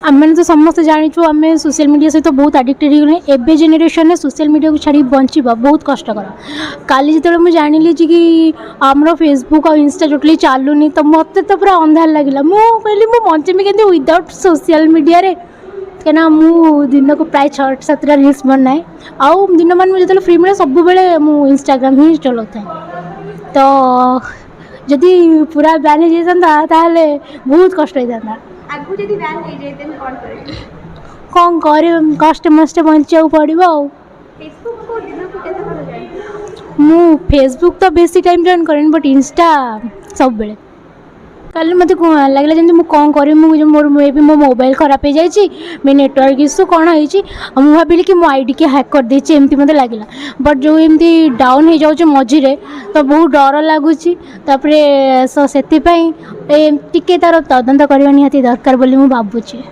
आम तो समस्त जाचु आम सोशल मीडिया सहित बहुत आडिक्टेड हो गले एबे जेनेरेशन सोशल मीडिया को छाड़ी बंचवा बहुत कष्टकर। काली जिते मुझे जानी कि आमर फेसबुक और इंस्टा टोटली चलुनी तो मत तो पूरा अंधार लगे मुझे बंचमी के विदाउट सोशल मीडिया रे कहीं मु दिन को प्राय 6-7 रिल्स बनाए आउ दिन मान मुझे फ्री मिले सब बेले इंस्टाग्राम ही चलाऊ था। तो जदि पूरा बैन हो जाता बहुत कष्ट होता आगु जदि बैन हो जाए देन कौन करे कौन कर कष्ट मस्ट बचा पड़ो। फेसबुक को दिन को केते कर जाए मु फेसबुक तो बेसी टाइम जॉइन करें बट इंस्टा सब बेले कल मत लगे जमी मुझे कौन करी मोर मे भी मो मोबाइल खराब हो जाए मे नेटवर्क इश्यू कौन होती मुझे भाविली कि मो आईडी के हैक कर देती एमती मत लगे बट जो एमती डाउन हो जाऊँ मझीरे तो बहुत डर लगुच से तार तदंत करवा निहाती दरकार बोली भावुची।